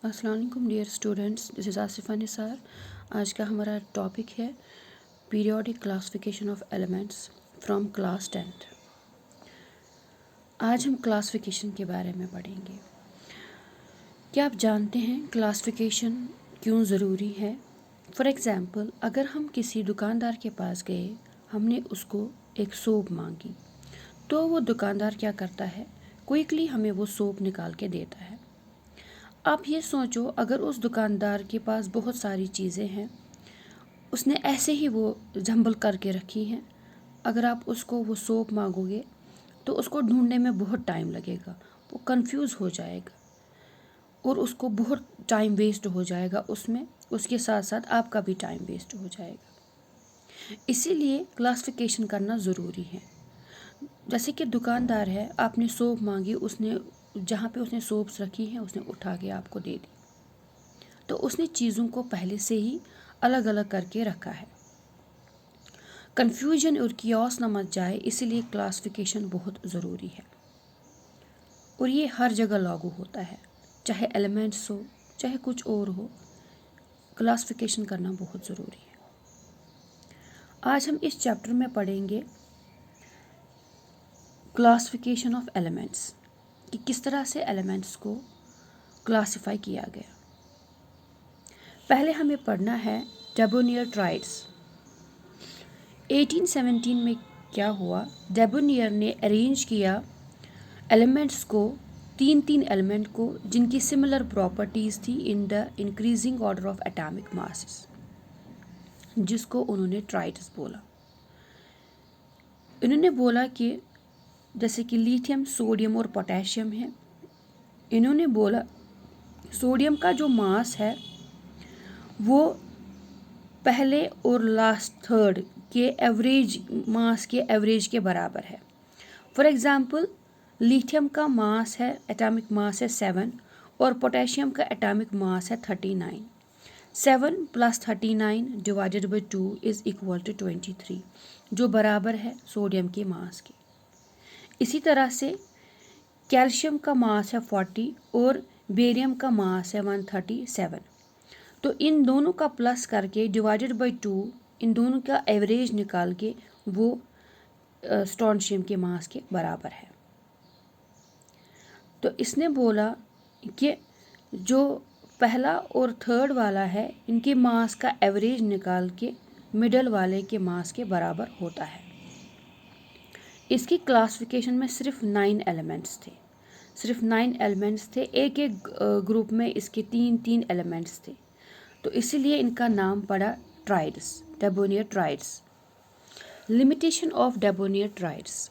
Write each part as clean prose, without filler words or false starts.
अस्सलाम वालेकुम dear students, this is Asifa Nisar. आज का हमारा टॉपिक है periodic classification of elements from class 10th। आज हम क्लासिफिकेशन के बारे में पढ़ेंगे। क्या आप जानते हैं क्लासिफिकेशन क्यों ज़रूरी है? फॉर एग्ज़ाम्पल, अगर हम किसी दुकानदार के पास गए, हमने उसको एक सोप मांगी, तो वो दुकानदार क्या करता है, क्विकली हमें वो सोप निकाल के देता है। आप ये सोचो, अगर उस दुकानदार के पास बहुत सारी चीज़ें हैं, उसने ऐसे ही वो जंबल करके रखी हैं, अगर आप उसको वो सोप मांगोगे तो उसको ढूंढने में बहुत टाइम लगेगा, वो कंफ्यूज हो जाएगा और उसको बहुत टाइम वेस्ट हो जाएगा उसमें, उसके साथ साथ आपका भी टाइम वेस्ट हो जाएगा। इसीलिए क्लासिफिकेशन करना ज़रूरी है। जैसे कि दुकानदार है, आपने सोप मांगी, उसने जहाँ पे उसने सोप्स रखी हैं उसने उठा के आपको दे दी, तो उसने चीज़ों को पहले से ही अलग अलग करके रखा है। कन्फ्यूजन और कियोस न मच जाए, इसीलिए क्लासिफिकेशन बहुत ज़रूरी है और ये हर जगह लागू होता है, चाहे एलिमेंट्स हो चाहे कुछ और हो, क्लासिफिकेशन करना बहुत ज़रूरी है। आज हम इस चैप्टर में पढ़ेंगे क्लासिफिकेशन ऑफ एलिमेंट्स, कि किस तरह से एलिमेंट्स को क्लासिफाई किया गया। पहले हमें पढ़ना है डेबोनियर ट्राइड्स। 1817 में क्या हुआ, डेबोनियर ने अरेंज किया एलिमेंट्स को, तीन तीन एलिमेंट को जिनकी सिमिलर प्रॉपर्टीज़ थी in the increasing order of atomic masses, जिसको उन्होंने ट्राइड्स बोला। इन्होंने बोला कि जैसे कि लिथियम, सोडियम और पोटेशियम है, इन्होंने बोला सोडियम का जो मास है वो पहले और लास्ट थर्ड के एवरेज मास के एवरेज के बराबर है। फॉर एग्ज़ाम्पल, लिथियम का मास है, एटॉमिक मास है 7 और पोटेशियम का एटॉमिक मास है 39। 7 + 39 divided by 2 is equal to 23, जो बराबर है सोडियम के मास के। इसी तरह से कैल्शियम का मास है 40 और बेरियम का मास है 137। तो इन दोनों का प्लस करके डिवाइडेड बाई 2, इन दोनों का एवरेज निकाल के वो स्ट्रोंशियम के मास के बराबर है। तो इसने बोला कि जो पहला और थर्ड वाला है, इनके मास का एवरेज निकाल के मिडल वाले के मास के बराबर होता है। इसकी क्लासिफिकेशन में सिर्फ 9 एलिमेंट्स थे, सिर्फ 9 एलिमेंट्स थे। एक एक ग्रुप में इसके 3-3 एलिमेंट्स थे, तो इसीलिए इनका नाम पड़ा triads, debonair triads. Limitation of debonair triads,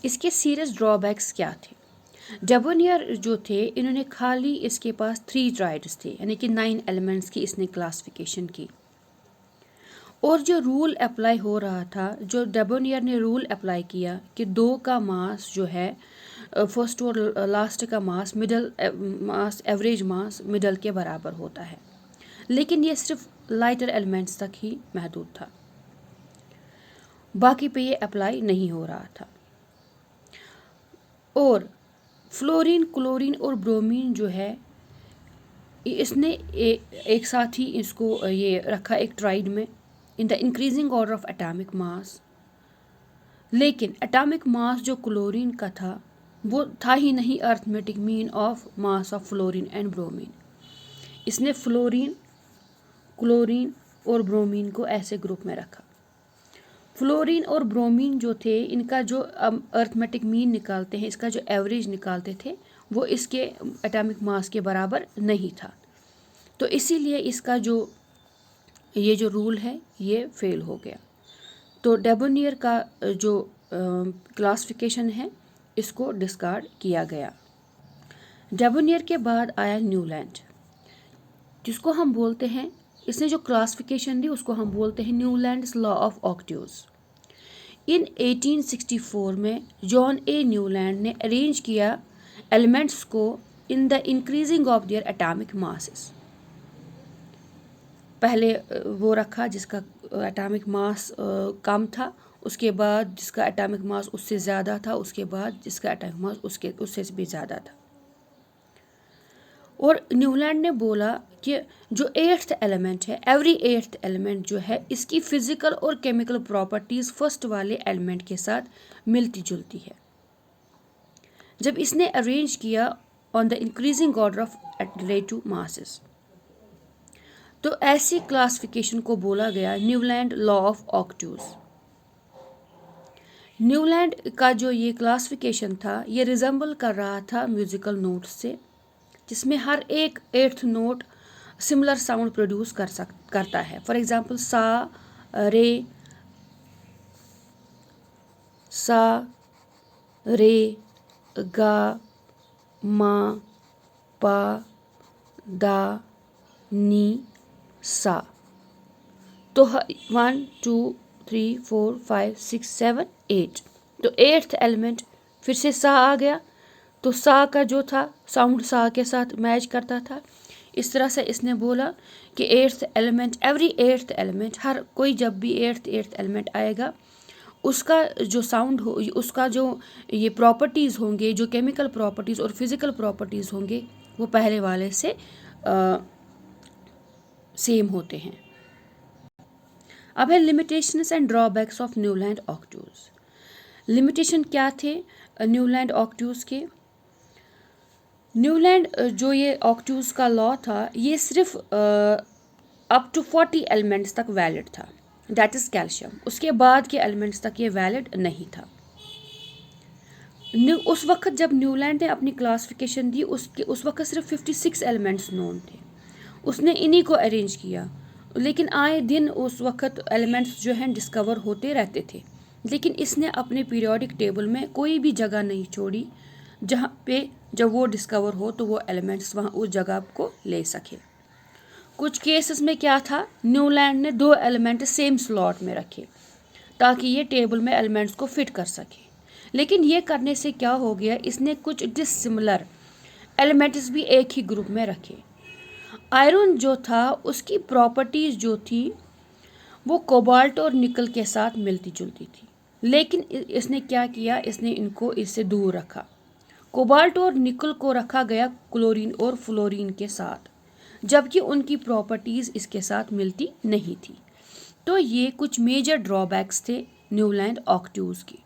इसके सीरियस ड्रॉबैक्स क्या थे? डेबोनियर जो थे, इन्होंने खाली इसके पास 3 ट्राइड्स थे, यानी कि 9 एलिमेंट्स की इसने क्लासिफिकेशन की। और जो रूल अप्लाई हो रहा था, जो डेबोनियर ने रूल अप्लाई किया कि 2 का मास जो है, फर्स्ट और लास्ट का मास, मिडल मास, एवरेज मास मिडल के बराबर होता है, लेकिन ये सिर्फ लाइटर एलिमेंट्स तक ही महदूद था, बाकी पे ये अप्लाई नहीं हो रहा था। और फ्लोरीन, क्लोरीन और ब्रोमीन जो है, इसने एक साथ ही इसको ये रखा एक ट्राइड में, in the increasing order of atomic mass. लेकिन एटॉमिक मास जो क्लोरीन का था वो था ही नहीं arithmetic mean of mass of fluorine and bromine. इसने फ्लोरीन, क्लोरीन और ब्रोमीन को ऐसे ग्रुप में रखा। फ्लोरीन और ब्रोमीन जो थे, इनका जो अर्थमेटिक मीन निकालते हैं, इसका जो एवरेज निकालते थे, वो इसके एटॉमिक मास के बराबर नहीं था, तो इसीलिए इसका जो ये जो रूल है ये फेल हो गया। तो डेबोनियर का जो क्लासिफिकेशन है, इसको डिस्कार्ड किया गया। डेबोनियर के बाद आया न्यूलैंड, जिसको हम बोलते हैं, इसने जो क्लासिफिकेशन दी उसको हम बोलते हैं न्यूलैंड्स लॉ ऑफ ऑक्टेव्स। इन 1864 में जॉन ए न्यूलैंड ने अरेंज किया एलिमेंट्स को in the increasing of their atomic masses. पहले वो रखा जिसका एटॉमिक मास कम था, उसके बाद जिसका एटॉमिक मास उससे ज़्यादा था, उसके बाद जिसका एटॉमिक मास उससे भी ज़्यादा था। और न्यूलैंड ने बोला कि जो एट्थ एलिमेंट है, एवरी एट्थ एलिमेंट जो है, इसकी फिजिकल और केमिकल प्रॉपर्टीज फर्स्ट वाले एलिमेंट के साथ मिलती जुलती है। जब इसने अरेंज किया on the increasing order of relative masses, तो ऐसी क्लासिफिकेशन को बोला गया न्यूलैंड लॉ ऑफ ऑक्ट्यूज। न्यूलैंड का जो ये क्लासिफिकेशन था, ये रिजेंबल कर रहा था म्यूजिकल नोट्स से, जिसमें हर एक eighth note similar sound produce करता है। फॉर एग्जांपल सा, रे, गा, मा, पा, दा, नी, सा। तो 1 2 3 4 5 6 7 8, तो एट्थ एलिमेंट फिर से सा आ गया, तो सा का जो था साउंड सा के साथ मैच करता था। इस तरह से इसने बोला कि eighth element, every eighth element, हर कोई जब भी एट्थ एलिमेंट आएगा, उसका जो साउंड हो, उसका जो ये प्रॉपर्टीज़ होंगे, जो केमिकल प्रॉपर्टीज़ और फिज़िकल प्रॉपर्टीज़ होंगे, वो पहले वाले से सेम होते हैं। अब है limitations and drawbacks of Newlands octaves. Limitation क्या थे न्यूलैंड ऑक्ट्यूज के? न्यूलैंड जो ये ऑक्ट्यूज का लॉ था, ये सिर्फ अप टू 40 एलिमेंट्स तक वैलिड था, दैट इज़ कैल्शियम। उसके बाद के एलिमेंट्स तक ये वैलिड नहीं था। उस वक्त जब न्यूलैंड ने अपनी क्लासिफिकेशन दी, उस वक्त सिर्फ 56 एलिमेंट्स नोन थे। उसने इन्हीं को अरेंज किया, लेकिन आए दिन उस वक्त एलिमेंट्स जो हैं डिस्कवर होते रहते थे, लेकिन इसने अपने पीरियोडिक टेबल में कोई भी जगह नहीं छोड़ी जहाँ पे जब वो डिस्कवर हो तो वो एलिमेंट्स वहाँ उस जगह को ले सके। कुछ केसेस में क्या था, न्यूलैंड ने 2 एलिमेंट सेम स्लॉट में रखे ताकि ये टेबल में एलिमेंट्स को फिट कर सके। लेकिन ये करने से क्या हो गया, इसने कुछ डिसिमिलर एलिमेंट्स भी एक ही ग्रुप में रखे। आयरन जो था, उसकी प्रॉपर्टीज़ जो थी वो कोबाल्ट और निकल के साथ मिलती जुलती थी, लेकिन इसने क्या किया, इसने इनको इससे दूर रखा। कोबाल्ट और निकल को रखा गया क्लोरीन और फ्लोरीन के साथ, जबकि उनकी प्रॉपर्टीज़ इसके साथ मिलती नहीं थी। तो ये कुछ मेजर ड्रॉबैक्स थे न्यूलैंड ऑक्ट्यूज की।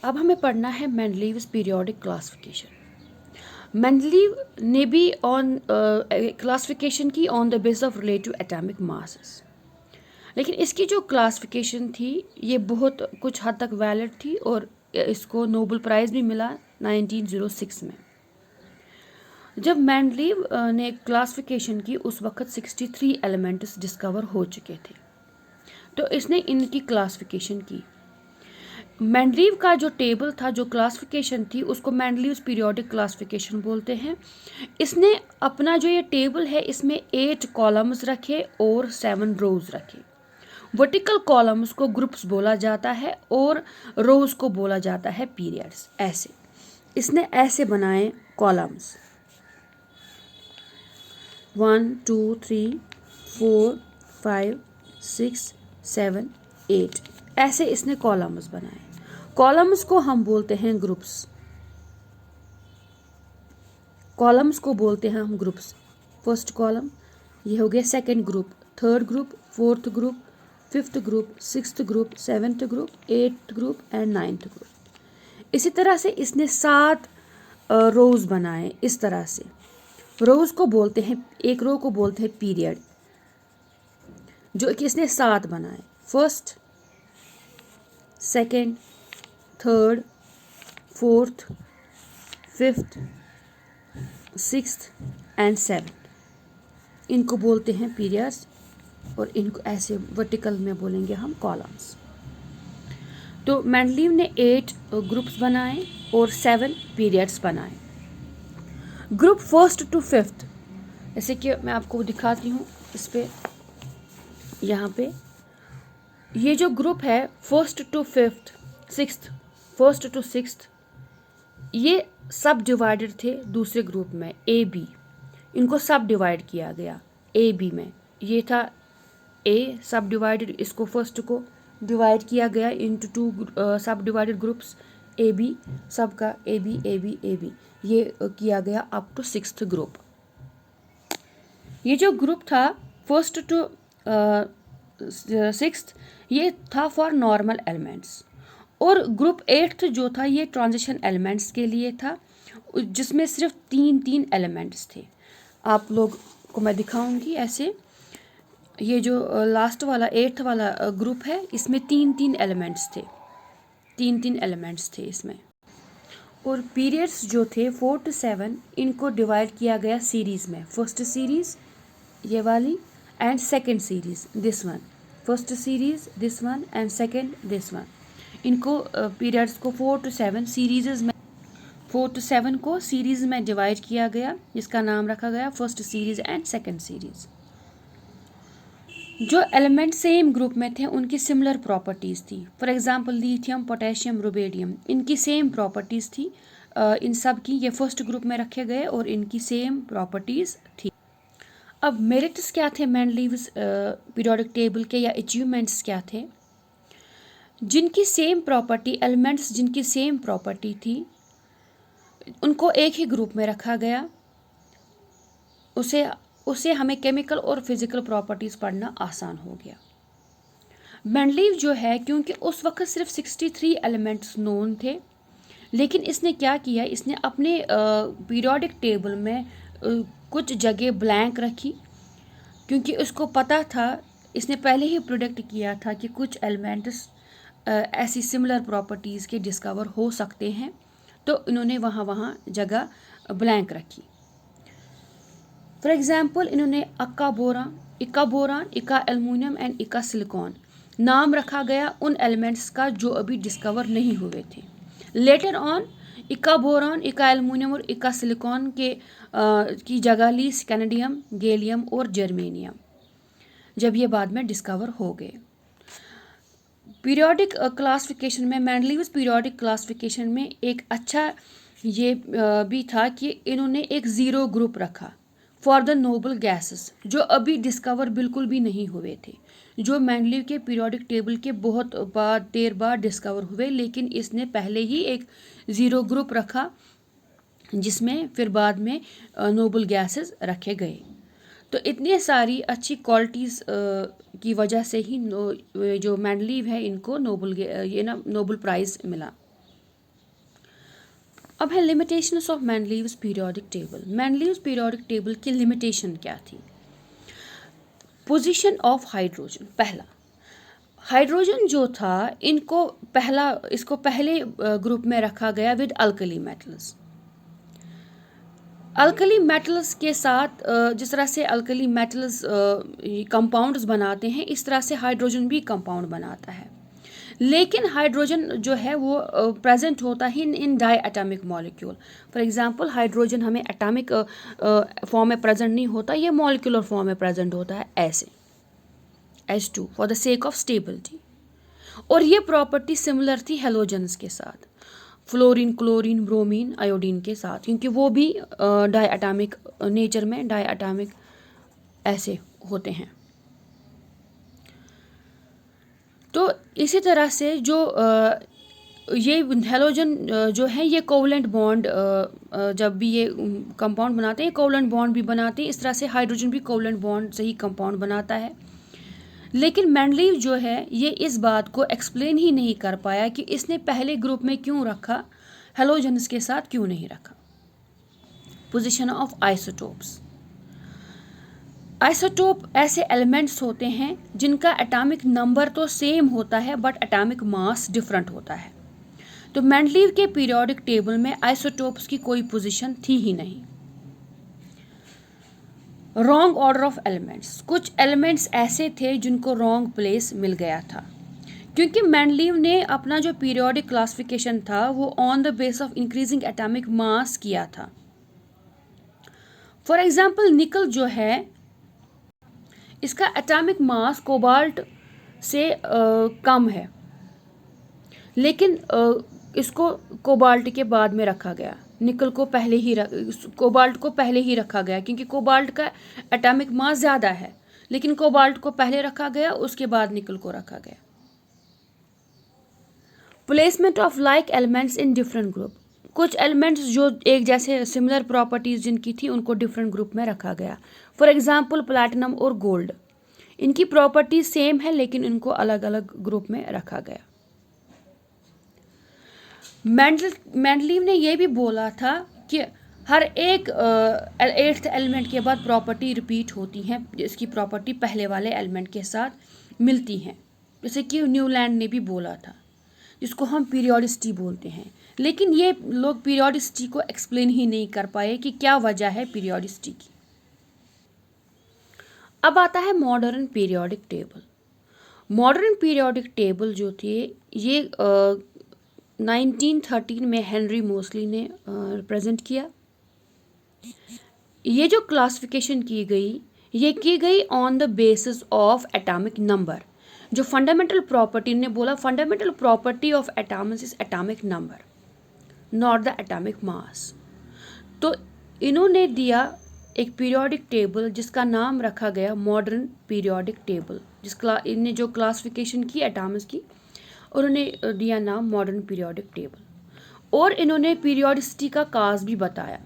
अब हमें पढ़ना है मेंडलीव्स पीरियोडिक क्लासिफिकेशन। मेंडलीव ने भी क्लासिफिकेशन की on the base of relative atomic masses, लेकिन इसकी जो क्लासिफिकेशन थी ये बहुत कुछ हद तक वैलिड थी और इसको नोबेल प्राइज़ भी मिला 1906 में। जब मेंडलीव ने क्लासिफिकेशन की, उस वक्त 63 एलिमेंट्स डिस्कवर हो चुके थे, तो इसने इनकी क्लासिफिकेशन की। मेंडलीव का जो टेबल था, जो क्लासिफिकेशन थी, उसको मेंडलीव्स पीरियोडिक क्लासिफिकेशन बोलते हैं। इसने अपना जो ये टेबल है, इसमें 8 कॉलम्स रखे और 7 रोज रखे। वर्टिकल कॉलम्स को ग्रुप्स बोला जाता है और रोज को बोला जाता है पीरियड्स। ऐसे इसने ऐसे बनाए कॉलम्स 1 2 3 4 5 6 7 8, ऐसे इसने कॉलम्स बनाए। कॉलम्स को हम बोलते हैं ग्रुप्स, कॉलम्स को बोलते हैं हम ग्रुप्स। फर्स्ट कॉलम ये हो गया, second group, third group, fourth group, fifth group, sixth group, seventh group, eighth group and ninth group. इसी तरह से इसने 7 रोज बनाए। इस तरह से रोज को बोलते हैं, एक रो को बोलते हैं पीरियड, जो कि इसने 7 बनाए। First, second, third, fourth, fifth, sixth and seventh, इनको बोलते हैं पीरियड्स, और इनको ऐसे वर्टिकल में बोलेंगे हम कॉलम्स। तो मेंडलीव ने 8 ग्रुप्स बनाए और 7 पीरियड्स बनाए। ग्रुप फर्स्ट टू फिफ्थ, जैसे कि मैं आपको दिखाती हूँ इस पे, यहाँ पे ये जो ग्रुप है first to fifth, sixth, first to sixth, ये सब डिवाइडेड थे दूसरे ग्रुप में ए बी। इनको सब डिवाइड किया गया ए बी में। ये था ए सब डिवाइडेड, इसको फर्स्ट को डिवाइड किया गया इनटू 2 सब डिवाइडेड ग्रुप्स ए बी, सबका A B A B A B. ये किया गया अप टू 6th ग्रुप। ये जो ग्रुप था 1st to 6th ये था फॉर नॉर्मल एलिमेंट्स, और ग्रुप 8th जो था ये ट्रांजिशन एलिमेंट्स के लिए था, जिसमें सिर्फ 3 एलिमेंट्स थे। आप लोग को मैं दिखाऊंगी ऐसे। ये जो लास्ट वाला 8th वाला ग्रुप है, इसमें 3 एलिमेंट्स थे, 3 एलिमेंट्स थे इसमें। और पीरियड्स जो थे 4 to 7 इनको डिवाइड किया गया सीरीज़ में। फर्स्ट सीरीज़ ये वाली and second series this one, first series this one and second this one. इनको पीरियड्स को 4 to 7 सीरीज़ में, 4 to 7 को सीरीज़ में डिवाइड किया गया, जिसका नाम रखा गया first series and second series. जो एलिमेंट सेम ग्रुप में थे उनकी सिमिलर प्रॉपर्टीज़ थी। For example lithium, potassium, rubidium, इनकी सेम प्रॉपर्टीज़ थी। इन सब की ये फर्स्ट ग्रुप में रखे गए और इनकी सेम प्रॉपर्टीज़ थी। अब मेरिट्स क्या थे मेंडलीव्स पीरियोडिक टेबल के, या अचीवमेंट्स क्या थे? जिनकी सेम प्रॉपर्टी, एलिमेंट्स जिनकी सेम प्रॉपर्टी थी, उनको एक ही ग्रुप में रखा गया। उसे हमें केमिकल और फिजिकल प्रॉपर्टीज़ पढ़ना आसान हो गया। मेंडलीव जो है, क्योंकि उस वक्त सिर्फ 63 एलिमेंट्स नोन थे, लेकिन इसने क्या किया, इसने अपने पीरियोडिक टेबल में कुछ जगह ब्लैंक रखी, क्योंकि उसको पता था, इसने पहले ही प्रिडिक्ट किया था कि कुछ एलिमेंट्स ऐसी सिमिलर प्रॉपर्टीज़ के डिस्कवर हो सकते हैं, तो इन्होंने वहाँ जगह ब्लैंक रखी। फॉर एग्जाम्पल इन्होंने इक्का बोरान, इक्का एल्युमिनियम एंड इक्का सिलिकॉन नाम रखा गया उन एलिमेंट्स का जो अभी डिस्कवर नहीं हुए थे। लेटर ऑन इक्का बोरान, इक्का एल्युमिनियम और इक्का सिलिकॉन की जगह ली स्कैंडियम, गैलियम और जर्मेनियम, जब ये बाद में डिस्कवर हो गए। पीरियोडिक क्लासिफिकेशन में, मेंडलीव्स पीरियोडिक क्लासिफिकेशन में एक अच्छा ये भी था कि इन्होंने एक ज़ीरो ग्रुप रखा फॉर द नोबल गैसेस, जो अभी डिस्कवर बिल्कुल भी नहीं हुए थे, जो मेंडलीव के पीरियोडिक टेबल के बहुत देर बाद डिस्कवर हुए, लेकिन इसने पहले ही एक ज़ीरो ग्रुप रखा, जिसमें फिर बाद में नोबल गैसेस रखे गए। तो इतनी सारी अच्छी क्वालिटीज़ की वजह से ही जो मेंडलीव है इनको नोबल प्राइज़ मिला। अब है limitations of Mendeleev's periodic table. Mendeleev's periodic table की लिमिटेशन क्या थी? Position of hydrogen. पहला, हाइड्रोजन जो था इसको पहले ग्रुप में रखा गया with alkali metals. Alkali metals के साथ जिस तरह से अल्कली मेटल्स कंपाउंड्स बनाते हैं, इस तरह से हाइड्रोजन भी कंपाउंड बनाता है, लेकिन हाइड्रोजन जो है वो प्रेजेंट होता है in diatomic molecule. For example hydrogen हमें एटॉमिक फॉर्म में प्रेजेंट नहीं होता, ये मॉलिक्यूलर फॉर्म में प्रेजेंट होता है ऐसे, H2 for the sake of stability. और ये प्रॉपर्टी सिमिलर थी हेलोजन्स के साथ, फ्लोरीन, क्लोरीन, ब्रोमीन, आयोडीन के साथ, क्योंकि वो भी डाई एटॉमिक नेचर में डाई एटॉमिक ऐसे होते हैं। तो इसी तरह से जो ये हेलोजन जो है ये कोवलेंट बॉन्ड, जब भी ये कंपाउंड बनाते हैं कोवलेंट बॉन्ड भी बनाते हैं, इस तरह से हाइड्रोजन भी कोवलेंट बॉन्ड से ही कंपाउंड बनाता है। लेकिन मेंडलीव जो है ये इस बात को एक्सप्लेन ही नहीं कर पाया कि इसने पहले ग्रुप में क्यों रखा, हेलोजन्स के साथ क्यों नहीं रखा। Position of isotopes. आइसोटोप ऐसे एलिमेंट्स होते हैं जिनका एटॉमिक नंबर तो सेम होता है बट एटॉमिक मास डिफरेंट होता है। तो मेंडलीव के पीरियोडिक टेबल में आइसोटोप्स की कोई पोजीशन थी ही नहीं। Wrong order of elements. कुछ एलिमेंट्स ऐसे थे जिनको रॉन्ग प्लेस मिल गया था, क्योंकि मेंडलीव ने अपना जो पीरियोडिक क्लासिफिकेशन था वो on the base of increasing atomic mass किया था। फॉर एग्जाम्पल निकल जो है इसका एटॉमिक मास कोबाल्ट से कम है, लेकिन इसको कोबाल्ट के बाद में रखा गया, निकल को कोबाल्ट को पहले ही रखा गया, क्योंकि कोबाल्ट का एटॉमिक मास ज़्यादा है, लेकिन कोबाल्ट को पहले रखा गया, उसके बाद निकल को रखा गया। Placement of like elements in different group. कुछ एलिमेंट्स जो एक जैसे सिमिलर प्रॉपर्टीज़ जिनकी थी उनको डिफरेंट ग्रुप में रखा गया। फॉर एग्जांपल प्लैटिनम और गोल्ड, इनकी प्रॉपर्टीज सेम है लेकिन इनको अलग अलग ग्रुप में रखा गया। मेंडलीव ने यह भी बोला था कि हर एक 8th एलिमेंट के बाद प्रॉपर्टी रिपीट होती हैं जिसकी प्रॉपर्टी पहले वाले एलिमेंट के साथ मिलती हैं, जैसे कि न्यूलैंड ने भी बोला था, जिसको हम पीरियोडिसिटी बोलते हैं। लेकिन ये लोग पीरियोडिसिटी को एक्सप्लेन ही नहीं कर पाए कि क्या वजह है पीरियोडिसिटी की। अब आता है modern periodic table. Modern periodic table जो थे ये 1913 में हेनरी मोसली ने रिप्रेजेंट किया। ये जो क्लासिफिकेशन की गई, ये की गई on the basis of atomic number. जो फंडामेंटल प्रॉपर्टी ने बोला, fundamental property of atoms is atomic number not the atomic mass. तो इन्होंने दिया एक पीरियोडिक टेबल जिसका नाम रखा गया मॉडर्न पीरियोडिक टेबल। इन्हें जो क्लासिफिकेशन की एटॉम्स की, उन्होंने दिया नाम मॉडर्न पीरियोडिक टेबल। और इन्होंने पीरियोडिसिटी का काज भी बताया।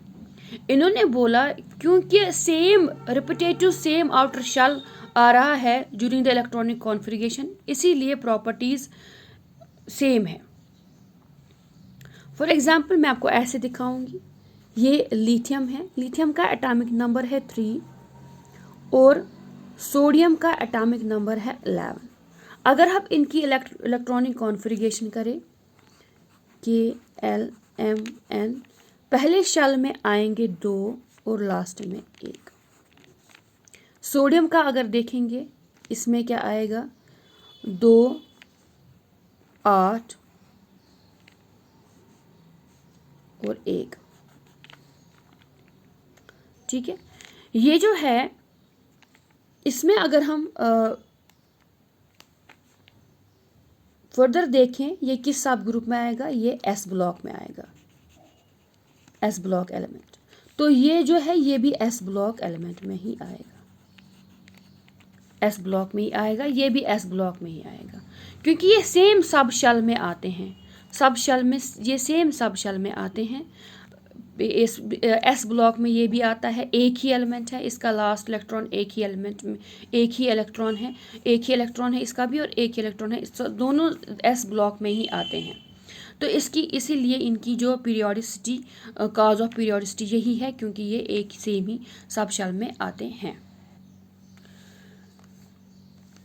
इन्होंने बोला क्योंकि same repetitive same outer shell आ रहा है ड्यूरिंग द इलेक्ट्रॉनिक कॉन्फ़िगरेशन, इसीलिए प्रॉपर्टीज सेम है। फॉर एग्जाम्पल मैं आपको ऐसे दिखाऊंगी, ये लिथियम है, लिथियम का एटॉमिक नंबर है 3 और सोडियम का एटॉमिक नंबर है 11। अगर हम इनकी इलेक्ट्रॉनिक कॉन्फ़िगरेशन करें KLMN, पहले शेल में आएंगे 2 और लास्ट में 1। सोडियम का अगर देखेंगे इसमें क्या आएगा 2 8 और 1। ठीक है, ये जो है इसमें अगर हम फर्दर देखें ये किस सब ग्रुप में आएगा, ये S ब्लॉक में आएगा, S ब्लॉक एलिमेंट। तो ये जो है ये भी S ब्लॉक एलिमेंट में ही आएगा, S ब्लॉक में ही आएगा, ये भी S ब्लॉक में ही आएगा, क्योंकि ये सेम सब शेल में आते हैं। सब शेल में ये सेम सब शेल में आते हैं। S ब्लॉक में ये भी आता है, एक ही एलिमेंट है, इसका लास्ट इलेक्ट्रॉन एक ही एलिमेंट में एक ही इलेक्ट्रॉन है इसका भी, और एक ही इलेक्ट्रॉन है, दोनों S ब्लॉक में ही आते हैं। तो इसीलिए इनकी जो पीरियोडिसिटी, काज ऑफ पीरियोडिसिटी यही है, क्योंकि ये एक सेम ही सब शेल में आते हैं।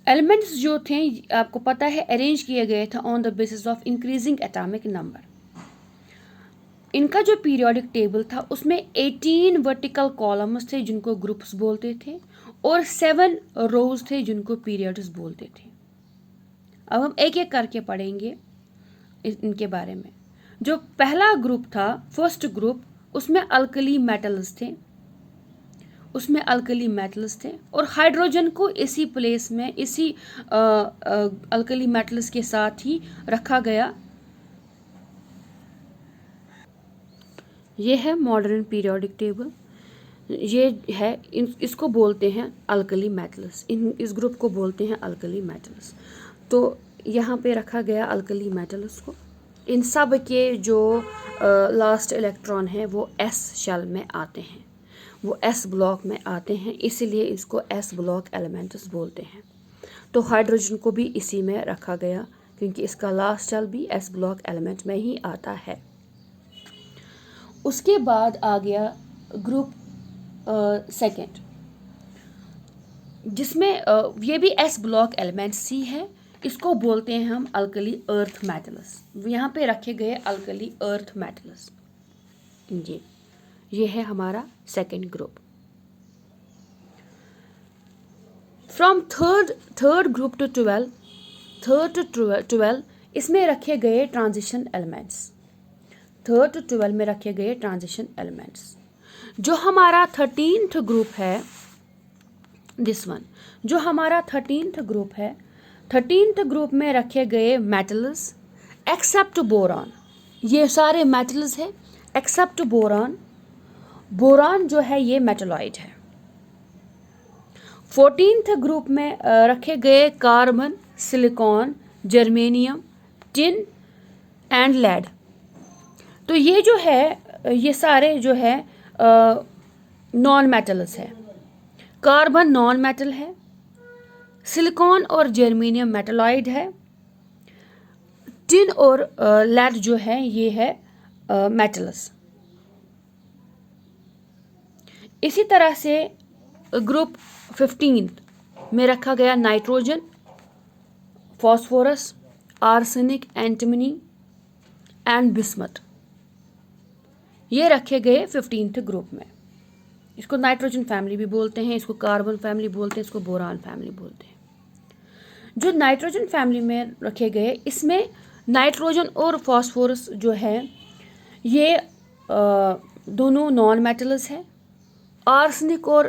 एलिमेंट्स जो थे आपको पता है अरेंज किए गए थे on the basis of increasing atomic number. इनका जो पीरियोडिक टेबल था उसमें 18 वर्टिकल कॉलम्स थे जिनको ग्रुप्स बोलते थे, और 7 रोज थे जिनको पीरियड्स बोलते थे। अब हम एक एक करके पढ़ेंगे इनके बारे में। जो पहला ग्रुप था, फर्स्ट ग्रुप, उसमें अल्कली मेटल्स थे और हाइड्रोजन को इसी प्लेस में, इसी अल्कली मेटल्स के साथ ही रखा गया। ये है मॉडर्न पीरियोडिक टेबल, ये है इसको बोलते हैं अल्कली मेटल्स, इस ग्रुप को बोलते हैं अल्कली मेटल्स। तो यहाँ पे रखा गया अल्कली मेटल्स को। इन सब के जो लास्ट इलेक्ट्रॉन है वो S शेल में आते हैं, वो S ब्लॉक में आते हैं, इसीलिए इसको S ब्लॉक एलिमेंट्स बोलते हैं। तो हाइड्रोजन को भी इसी में रखा गया क्योंकि इसका लास्ट शेल भी S ब्लॉक एलिमेंट में ही आता है। उसके बाद आ गया ग्रुप सेकेंड, जिसमें ये भी S ब्लॉक एलिमेंट C है, इसको बोलते हैं हम अल्कली अर्थ मेटल्स। यहाँ पे रखे गए अल्कली अर्थ मेटल्स। ये है हमारा second group. From third group to 12 इसमें रखे गए ट्रांजिशन एलिमेंट्स। 3rd to 12 में रखे गए ट्रांजिशन एलिमेंट्स। जो हमारा 13th ग्रुप है, दिस वन, जो हमारा 13th ग्रुप है, 13th ग्रुप में रखे गए मेटल्स एक्सेप्ट बोरॉन। ये सारे मेटल्स है एक्सेप्ट बोरॉन। बोरॉन जो है ये मेटलॉइड है। 14th ग्रुप में रखे गए carbon, silicon, germanium, tin and lead. तो ये जो है ये सारे जो है नॉन मेटल्स है। कार्बन नॉन मेटल है, सिलिकॉन और जर्मेनियम मेटलॉइड है, टिन और लेड जो है ये है मेटल्स। इसी तरह से ग्रुप 15 में रखा गया nitrogen, phosphorus, arsenic, antimony and bismuth. ये रखे गए 15th ग्रुप में। इसको नाइट्रोजन फैमिली भी बोलते हैं, इसको कार्बन फैमिली बोलते हैं, इसको बोरान फैमिली बोलते हैं। जो नाइट्रोजन फैमिली में रखे गए, इसमें नाइट्रोजन और फास्फोरस जो है ये दोनों नॉन मेटल्स है। आर्सेनिक और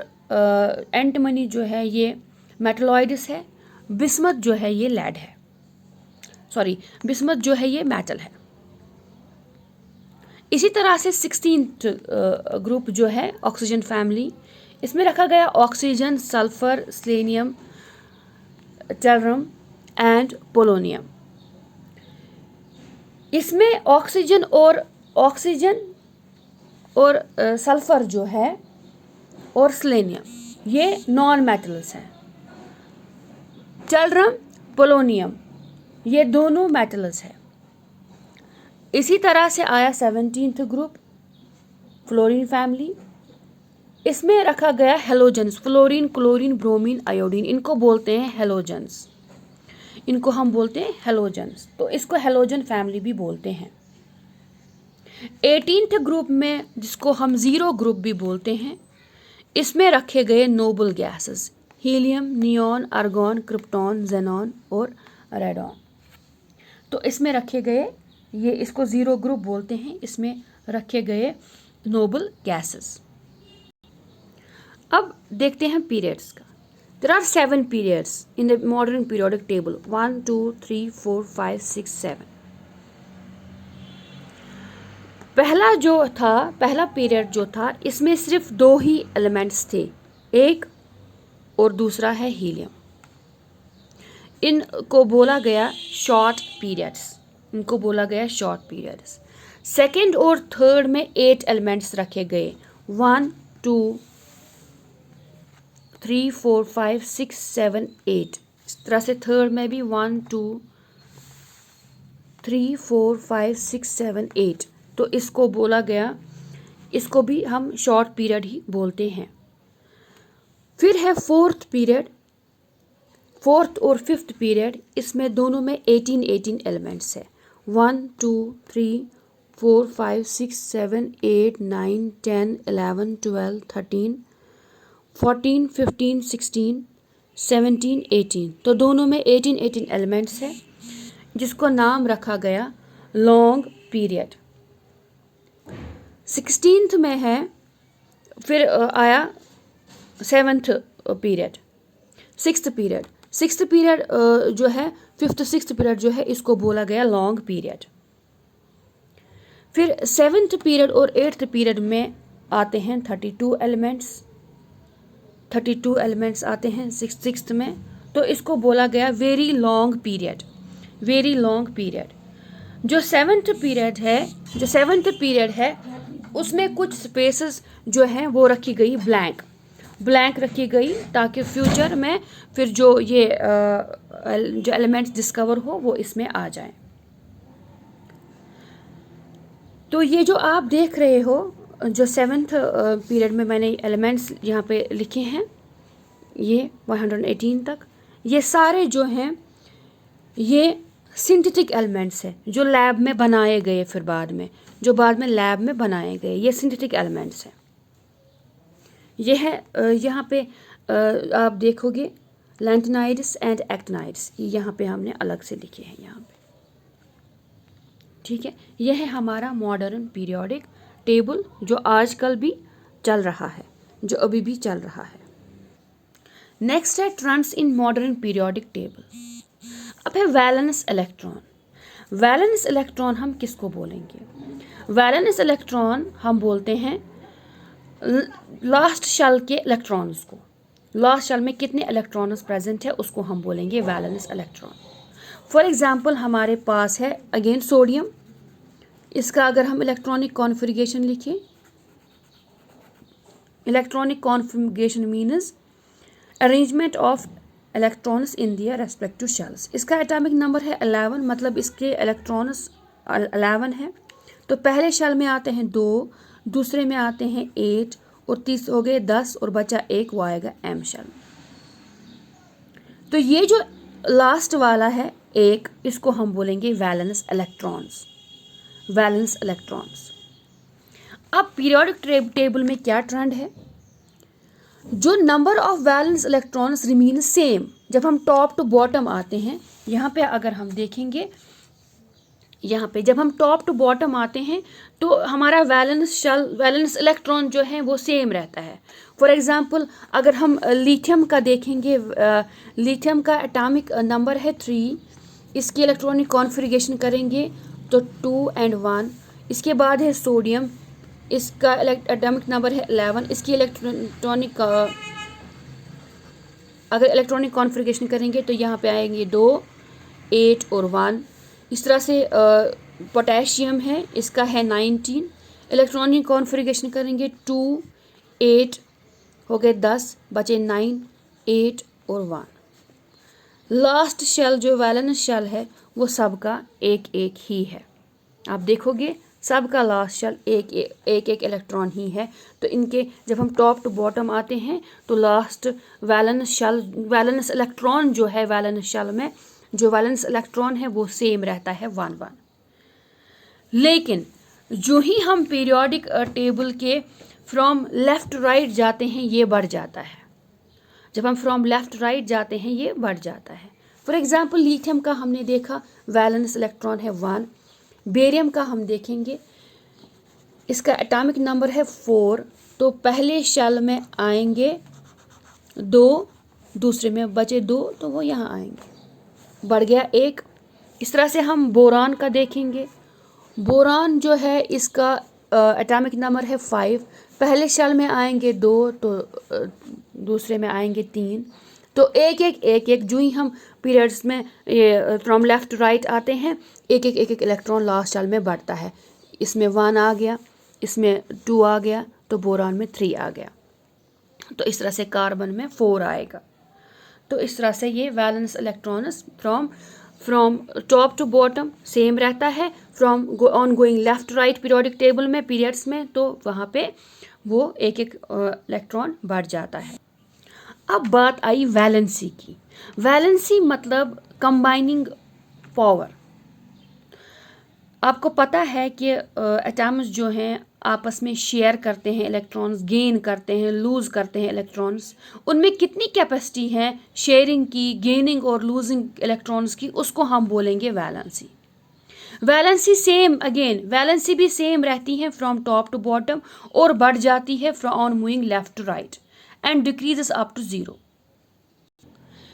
एंटीमनी जो है ये मेटलॉइड्स है। बिस्मथ जो है ये लेड है, सॉरी बिस्मथ जो है ये मेटल है। इसी तरह से 16th ग्रुप जो है ऑक्सीजन फैमिली, इसमें रखा गया oxygen, sulphur, selenium, tellurium and polonium. इसमें ऑक्सीजन और सल्फर जो है और सेलेनियम ये नॉन मेटल्स हैं। टेलरम, पोलोनियम ये दोनों मेटल्स है। इसी तरह से आया 17th ग्रुप फ्लोरीन फैमिली। इसमें रखा गया halogens, fluorine, chlorine, bromine, iodine, इनको बोलते हैं हेलोजन्स। इनको हम बोलते हैं हेलोजन्स, तो इसको हेलोजन फैमिली भी बोलते हैं। 18th ग्रुप में, जिसको हम जीरो ग्रुप भी बोलते हैं, इसमें रखे गए noble gases helium, neon, argon, krypton, xenon और रेडॉन। तो इसमें रखे गए, ये इसको जीरो ग्रुप बोलते हैं, इसमें रखे गए नोबल गैसेस। अब देखते हैं पीरियड्स का। There are 7 periods in the modern periodic table, 1 2 3 4 5 6 7। पहला पीरियड जो था, इसमें सिर्फ 2 ही एलिमेंट्स थे, एक और दूसरा है हीलियम। इनको बोला गया शॉर्ट पीरियड्स, इनको बोला गया शॉर्ट पीरियड्स। सेकेंड और थर्ड में 8 एलिमेंट्स रखे गए, 1 2 3 4 5 6 7 8। इस तरह से थर्ड में भी 1 2 3 4 5 6 7 8। तो इसको बोला गया, इसको भी हम शॉर्ट पीरियड ही बोलते हैं। फिर है फोर्थ पीरियड, फोर्थ और फिफ्थ पीरियड, इसमें दोनों में 18 एलिमेंट्स है, 1 2 3 4 5 6 7 8 9 10 11 12 13 14 15 16 17 18। तो दोनों में 18 एलिमेंट्स है, जिसको नाम रखा गया लॉन्ग पीरियड। 16th में है, फिर आया 7th पीरियड, 6th पीरियड जो है 5th 6th पीरियड जो है, इसको बोला गया लॉन्ग पीरियड। फिर 7th पीरियड और 8th पीरियड में आते हैं 32 एलिमेंट्स आते हैं 6th में, तो इसको बोला गया वेरी लॉन्ग पीरियड। जो 7th पीरियड है उसमें कुछ स्पेसेस जो हैं वो रखी गई ब्लैंक रखी गई, ताकि फ्यूचर में फिर जो ये जो एलिमेंट्स डिस्कवर हो वो इसमें आ जाएं। तो ये जो आप देख रहे हो, जो 7th पीरियड में मैंने एलिमेंट्स यहाँ पे लिखे हैं, ये 118 तक, ये सारे जो हैं ये सिंथेटिक एलिमेंट्स है, जो लैब में बनाए गए, फिर बाद में लैब में बनाए गए, ये सिंथेटिक एलिमेंट्स हैं। ये है यहाँ पे आप देखोगे लैंटेनाइड्स एंड एक्टिनाइड्स, यहाँ पे हमने अलग से लिखे हैं यहाँ पे, ठीक है। यह है हमारा मॉडर्न पीरियोडिक टेबल, जो आजकल भी चल रहा है, जो अभी भी चल रहा है। नेक्स्ट है trends in modern periodic table. अब है वैलेंस इलेक्ट्रॉन हम किसको बोलेंगे? वैलेंस इलेक्ट्रॉन हम बोलते हैं लास्ट शेल के इलेक्ट्रॉन्स को। लास्ट शेल में कितने इलेक्ट्रॉन्स प्रेजेंट है उसको हम बोलेंगे वैलेंस इलेक्ट्रॉन। फॉर एग्जांपल हमारे पास है अगेन सोडियम, इसका अगर हम इलेक्ट्रॉनिक कॉन्फ़िगरेशन लिखें, electronic configuration means arrangement of electrons in their respective shells. इसका एटॉमिक नंबर है 11, मतलब इसके इलेक्ट्रॉन्स 11 है। तो पहले शेल में आते हैं 2, दूसरे में आते हैं 8 और तीसरे हो गए 10 और बचा 1, वो आएगा एम शेल। तो ये जो लास्ट वाला है 1, इसको हम बोलेंगे वैलेंस इलेक्ट्रॉन्स, वैलेंस इलेक्ट्रॉन्स। अब पीरियोडिक टेबल में क्या ट्रेंड है, जो number of valence electrons remain same. जब हम टॉप टू बॉटम आते हैं, यहाँ पे अगर हम देखेंगे, यहाँ पे जब हम टॉप टू बॉटम आते हैं तो हमारा वैलेंस इलेक्ट्रॉन जो है वो सेम रहता है। फॉर एग्जांपल अगर हम लिथियम का देखेंगे, लिथियम का एटॉमिक नंबर है 3, इसकी इलेक्ट्रॉनिक कॉन्फ़िगरेशन करेंगे तो 2 and 1। इसके बाद है सोडियम, इसका एटॉमिक नंबर है 11, इसकी इलेक्ट्रॉनिक अगर इलेक्ट्रॉनिक कॉन्फ़िगरेशन करेंगे तो यहाँ पे आएंगे 2, 8 और 1। इस तरह से पोटेशियम है, इसका है 19, इलेक्ट्रॉनिक कॉन्फ़िगरेशन करेंगे 2, 8 हो गए 10, बचे 9, 8 और 1। लास्ट शेल जो वैलेंस शेल है वो सबका एक एक ही है। आप देखोगे सबका लास्ट शेल एक एक इलेक्ट्रॉन ही है। तो इनके जब हम टॉप टू बॉटम आते हैं तो last valence shell, valence electron जो है वैलेंस शेल में जो वैलेंस इलेक्ट्रॉन है वो सेम रहता है 1 1। लेकिन जो ही हम पीरियोडिक टेबल के फ्रॉम लेफ्ट राइट जाते हैं ये बढ़ जाता है। जब हम फ्रॉम लेफ्ट राइट जाते हैं ये बढ़ जाता है। फॉर एग्जांपल लिथियम का हमने देखा वैलेंस इलेक्ट्रॉन है 1, बेरियम का हम देखेंगे इसका एटॉमिक नंबर है 4, तो पहले शेल में आएंगे 2, दूसरे में बचे 2 तो वो यहाँ आएंगे, बढ़ गया 1। इस तरह से हम बोरान का देखेंगे, बोरान जो है इसका एटॉमिक नंबर है 5, पहले शेल में आएंगे 2 तो दूसरे में आएंगे 3। तो एक एक जो ही हम पीरियड्स में फ्रॉम लेफ्ट राइट आते हैं एक एक इलेक्ट्रॉन लास्ट शेल में बढ़ता है। इसमें 1 आ गया, इसमें 2 आ गया, तो बोरान में 3 आ गया। तो इस तरह से कार्बन में 4 आएगा। तो इस तरह से ये valence electrons from top to bottom same रहता है। From on going left right periodic table में पीरियड्स में तो वहाँ पे वो एक इलेक्ट्रॉन बढ़ जाता है। अब बात आई वैलेंसी की। वैलेंसी मतलब कंबाइनिंग पावर। आपको पता है कि एटम्स जो हैं आपस में शेयर करते हैं इलेक्ट्रॉन्स, गेन करते हैं, लूज़ करते हैं इलेक्ट्रॉन्स। उनमें कितनी कैपेसिटी है शेयरिंग की, गेनिंग और लूजिंग इलेक्ट्रॉन्स की, उसको हम बोलेंगे valency. Valency same, again valency भी सेम रहती है फ्रॉम टॉप टू बॉटम और बढ़ जाती है from on moving left to right and decreases up to 0।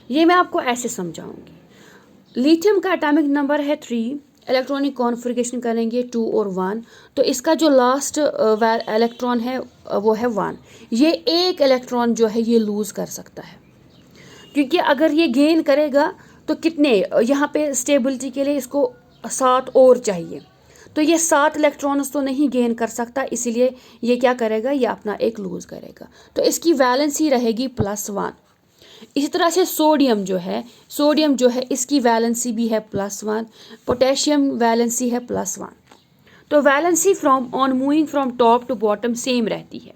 ये मैं आपको ऐसे समझाऊंगी। लिथियम का एटॉमिक नंबर है 3, इलेक्ट्रॉनिक कॉन्फ़िगरेशन करेंगे 2 और 1, तो इसका जो लास्ट इलेक्ट्रॉन है वो है 1। ये एक इलेक्ट्रॉन जो है ये लूज़ कर सकता है, क्योंकि अगर ये गेन करेगा तो कितने, यहाँ पे स्टेबिलिटी के लिए इसको 7 और चाहिए, तो ये 7 इलेक्ट्रॉन्स तो नहीं गेन कर सकता, इसीलिए ये क्या करेगा, ये अपना एक लूज़ करेगा। तो इसकी वैलेंसी रहेगी +1। इसी तरह से सोडियम जो है इसकी वैलेंसी भी है +1, पोटेशियम वैलेंसी है +1। तो valency from on moving from top to bottom same रहती है,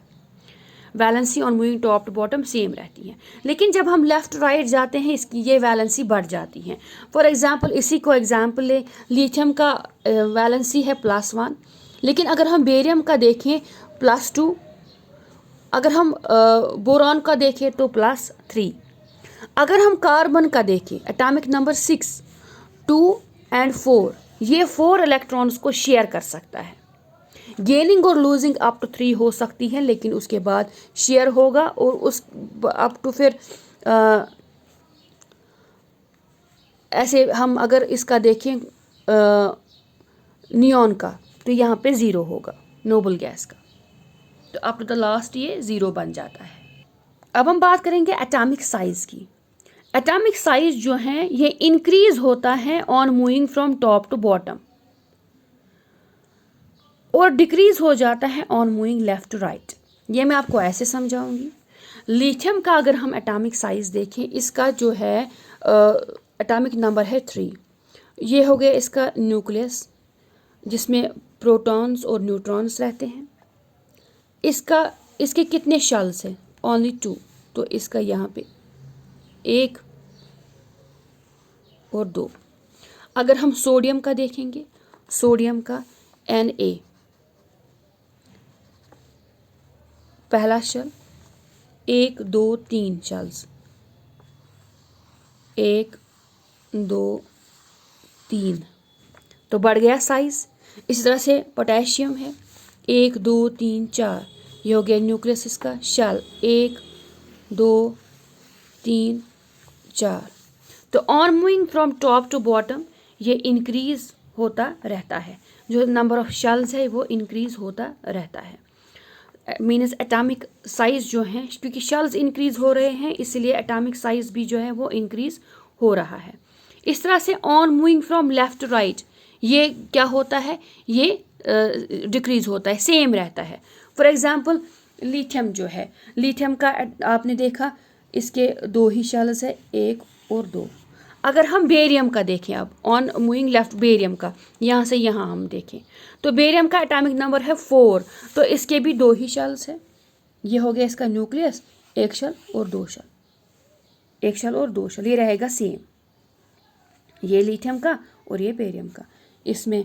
valency on moving top to bottom same रहती है। लेकिन जब हम लेफ्ट राइट जाते हैं इसकी ये वैलेंसी बढ़ जाती है। फॉर एग्जांपल इसी को एग्जांपल ले, लिथियम का वैलेंसी है +1, लेकिन अगर हम बेरियम का देखें +2, अगर हम बोरॉन का देखें तो +3। अगर हम कार्बन का देखें एटॉमिक नंबर 6, 2 and 4, ये 4 इलेक्ट्रॉन्स को शेयर कर सकता है। गेनिंग और लूजिंग अप टू 3 हो सकती है, लेकिन उसके बाद शेयर होगा और उस अप टू फिर ऐसे हम अगर इसका देखें नियॉन का तो यहाँ पे 0 होगा, नोबल गैस का, तो अप टू द लास्ट ये 0 बन जाता है। अब हम बात करेंगे एटॉमिक साइज की। एटॉमिक साइज जो है ये इंक्रीज होता है on moving from top to bottom. और डिक्रीज हो जाता है on moving left to right. ये मैं आपको ऐसे समझाऊंगी। लिथियम का अगर हम एटॉमिक साइज देखें, इसका जो है एटॉमिक नंबर है 3। ये हो गया इसका न्यूक्लियस जिसमें प्रोटॉन्स और न्यूट्रॉन्स रहते हैं। इसके कितने शेल्स हैं? ओनली 2। तो इसका यहाँ पे 1 और 2। अगर हम सोडियम का देखेंगे, सोडियम का Na पहला शेल, 1 2 3 शेल्स, 1 2 3, तो बढ़ गया साइज। इसी तरह से पोटेशियम है, 1 2 3 4, ये हो गया न्यूक्लियस इसका शेल, 1 2 3 4। तो on moving from top to bottom ये इंक्रीज होता रहता है, जो नंबर ऑफ शेल्स है वो इंक्रीज होता रहता है। मीन्स एटॉमिक साइज जो है, क्योंकि शेल्स इंक्रीज हो रहे हैं इसलिए एटॉमिक साइज भी जो है वो इंक्रीज हो रहा है। इस तरह से on moving from left to right ये क्या होता है, ये डिक्रीज होता है, सेम रहता है। फॉर एग्जांपल लिथियम जो है, लिथियम का आपने देखा इसके 2 ही शेल्स है, 1 और 2। अगर हम बेरियम का देखें, अब ऑन मूविंग लेफ्ट बेरियम का, यहाँ से यहाँ हम देखें तो बेरियम का एटॉमिक नंबर है 4, तो इसके भी 2 ही शेल्स है। ये हो गया इसका न्यूक्लियस, 1 शेल और 2 शेल, 1 शेल और 2 शेल, ये रहेगा सेम। ये लिथियम का और ये बेरियम का, इसमें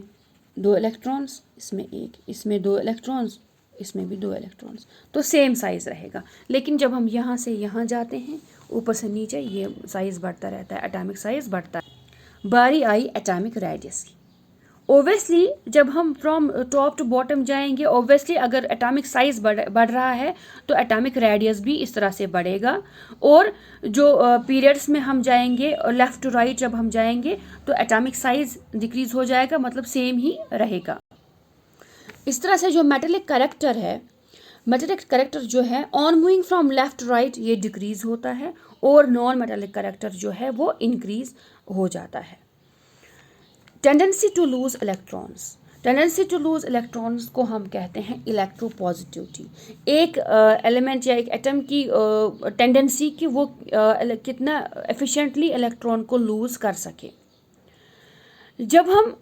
2 इलेक्ट्रॉन्स, इसमें 1, इसमें 2 इलेक्ट्रॉन्स, इसमें भी 2 इलेक्ट्रॉन्स, तो सेम साइज रहेगा। लेकिन जब हम यहाँ से यहाँ जाते हैं, ऊपर से नीचे, ये साइज बढ़ता रहता है, एटॉमिक साइज बढ़ता है। बारी आई एटॉमिक रेडियस की। ओब्वियसली जब हम फ्रॉम टॉप टू बॉटम जाएंगे, ओब्वियसली अगर एटॉमिक साइज बढ़ रहा है तो एटॉमिक रेडियस भी इस तरह से बढ़ेगा। और जो पीरियड्स में हम जाएंगे लेफ़्ट टू राइट जब हम जाएंगे तो एटॉमिक साइज डिक्रीज हो जाएगा, मतलब सेम ही रहेगा। इस तरह से जो मेटेलिक कैरेक्टर है, मेटेलिक कैरेक्टर जो है on moving from left to right ये डिक्रीज होता है, और नॉन मेटेलिक कैरेक्टर जो है वो इंक्रीज हो जाता है। Tendency to lose electrons, tendency to lose electrons को हम कहते हैं इलेक्ट्रोपॉजिटिविटी। एक एलिमेंट या एक एटम की टेंडेंसी कि वो कितना एफिशिएंटली इलेक्ट्रॉन को लूज कर सके। जब हम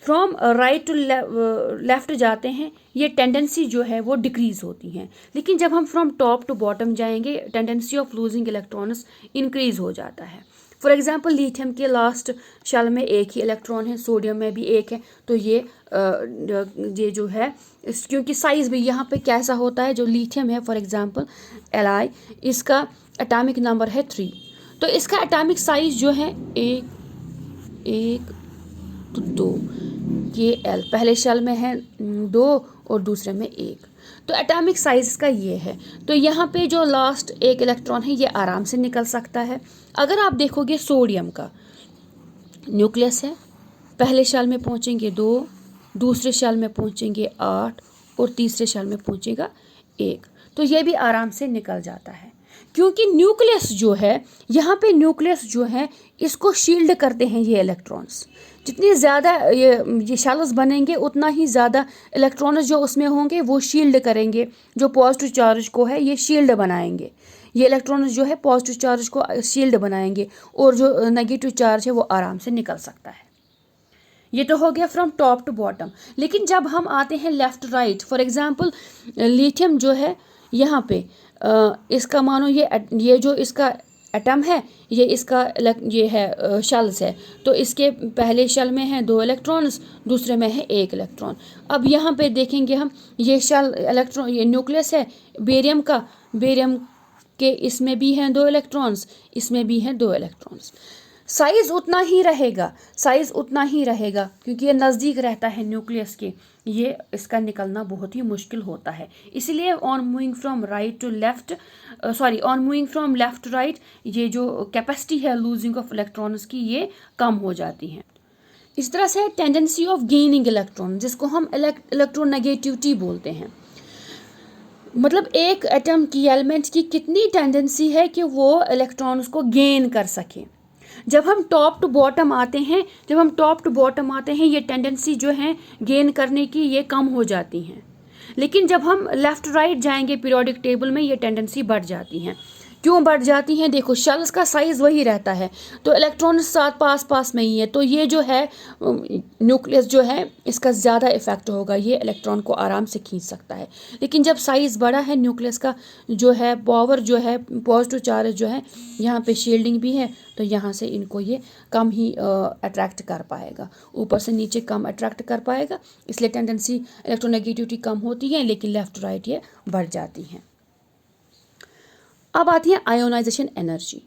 फ्रॉम राइट टू लेफ्ट जाते हैं, ये टेंडेंसी जो है वो डिक्रीज होती हैं। लेकिन जब हम फ्रॉम टॉप टू बॉटम जाएंगे, tendency of losing electrons increase हो जाता है। फॉर एग्जांपल लिथियम के लास्ट शेल में 1 ही इलेक्ट्रॉन है, सोडियम में भी 1 है, तो ये जो है क्योंकि साइज भी यहाँ पे कैसा होता है, जो लिथियम है फॉर एग्जांपल Li, इसका एटॉमिक नंबर है 3, तो इसका एटॉमिक साइज जो है 1 तो 2, ये L पहले शेल में है 2 और दूसरे में 1, तो एटॉमिक साइज का ये है। तो यहाँ पे जो लास्ट 1 इलेक्ट्रॉन है ये आराम से निकल सकता है। अगर आप देखोगे सोडियम का न्यूक्लियस है, पहले शेल में पहुँचेंगे 2, दूसरे शेल में पहुँचेंगे 8 और तीसरे शेल में पहुँचेगा 1, तो ये भी आराम से निकल जाता है। क्योंकि न्यूक्लियस जो है, यहाँ पे न्यूक्लियस जो है इसको शील्ड करते हैं ये इलेक्ट्रॉन्स। जितनी ज़्यादा ये शेल्स बनेंगे उतना ही ज़्यादा इलेक्ट्रॉन्स जो उसमें होंगे वो शील्ड करेंगे, जो पॉजिटिव चार्ज को है ये शील्ड बनाएंगे। ये इलेक्ट्रॉन्स जो है पॉजिटिव चार्ज को शील्ड बनाएंगे, और जो नेगेटिव चार्ज है वो आराम से निकल सकता है। ये तो हो गया फ्रॉम टॉप टू बॉटम। लेकिन जब हम आते हैं left right, for example lithium जो है यहाँ पे इसका मानो ये जो इसका एटम है, ये है शेल्स है, तो इसके पहले शेल में है 2 इलेक्ट्रॉन्स, दूसरे में है 1 इलेक्ट्रॉन। अब यहाँ पे देखेंगे हम, ये शेल इलेक्ट्रॉन, ये न्यूक्लियस है बेरियम का, बेरियम के इसमें भी हैं 2 इलेक्ट्रॉन्स, इसमें भी हैं 2 इलेक्ट्रॉन्स। साइज़ उतना ही रहेगा, साइज़ उतना ही रहेगा, क्योंकि ये नज़दीक रहता है न्यूक्लियस के, ये इसका निकलना बहुत ही मुश्किल होता है। इसलिए on moving from right to left, on moving from left to right, ये जो कैपेसिटी है लूजिंग ऑफ इलेक्ट्रॉन्स की ये कम हो जाती है। इस तरह से टेंडेंसी ऑफ गेनिंग इलेक्ट्रॉन, जिसको हम इलेक्ट्रोनेगेटिविटी बोलते हैं, मतलब एक एटम की एलिमेंट की कितनी टेंडेंसी है कि वो इलेक्ट्रॉन्स को गेन कर सके। जब हम टॉप टू बॉटम आते हैं ये टेंडेंसी जो है गेन करने की ये कम हो जाती हैं। लेकिन जब हम लेफ़्ट राइट जाएंगे पीरियोडिक टेबल में ये टेंडेंसी बढ़ जाती हैं। क्यों बढ़ जाती हैं? देखो, शेल्स का साइज़ वही रहता है तो इलेक्ट्रॉन साथ पास पास में ही है, तो ये जो है न्यूक्लियस जो है इसका ज़्यादा इफेक्ट होगा, ये इलेक्ट्रॉन को आराम से खींच सकता है। लेकिन जब साइज़ बड़ा है न्यूक्लियस का जो है पावर जो है पॉजिटिव चार्ज जो है यहाँ पे शील्डिंग भी है, तो यहाँ से इनको ये कम ही अट्रैक्ट कर पाएगा, ऊपर से नीचे कम अट्रैक्ट कर पाएगा, इसलिए टेंडेंसी इलेक्ट्रोनेगेटिविटी कम होती है, लेकिन लेफ़्ट राइट ये बढ़ जाती हैं। अब आती है ionisation energy.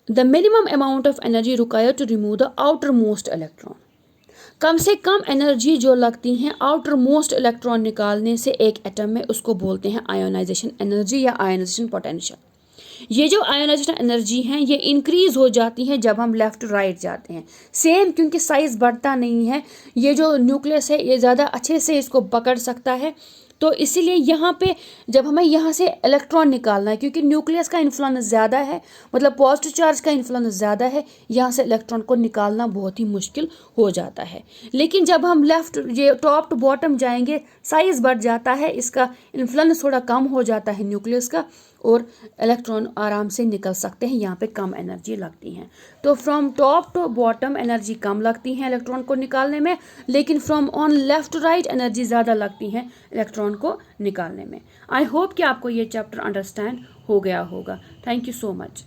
The minimum amount of energy required to remove the outermost electron. कम से कम एनर्जी जो लगती है आउटर मोस्ट इलेक्ट्रॉन निकालने से एक एटम में, उसको बोलते हैं आयोनाइजेशन एनर्जी या आयोनाइजेशन पोटेंशियल। ये जो आयोनाइजेशन एनर्जी है ये इंक्रीज हो जाती है जब हम लेफ्ट राइट जाते हैं। सेम, क्योंकि साइज बढ़ता नहीं है, ये जो न्यूक्लियस है ये ज़्यादा अच्छे से इसको पकड़ सकता है, तो इसीलिए यहाँ पे जब हमें यहाँ से इलेक्ट्रॉन निकालना है, क्योंकि न्यूक्लियस का इन्फ्लुएंस ज़्यादा है, मतलब पॉजिटिव चार्ज का इन्फ्लुएंस ज़्यादा है, यहाँ से इलेक्ट्रॉन को निकालना बहुत ही मुश्किल हो जाता है। लेकिन जब हम लेफ़्ट ये टॉप टू बॉटम जाएंगे साइज़ बढ़ जाता है, इसका इन्फ्लुएंस थोड़ा कम हो जाता है न्यूक्लियस का, और इलेक्ट्रॉन आराम से निकल सकते हैं, यहाँ पे कम एनर्जी लगती है। तो from top to bottom energy कम लगती है इलेक्ट्रॉन को निकालने में, लेकिन from on left to right energy ज़्यादा लगती है इलेक्ट्रॉन को निकालने में। आई होप कि आपको ये चैप्टर अंडरस्टैंड हो गया होगा। Thank you so much.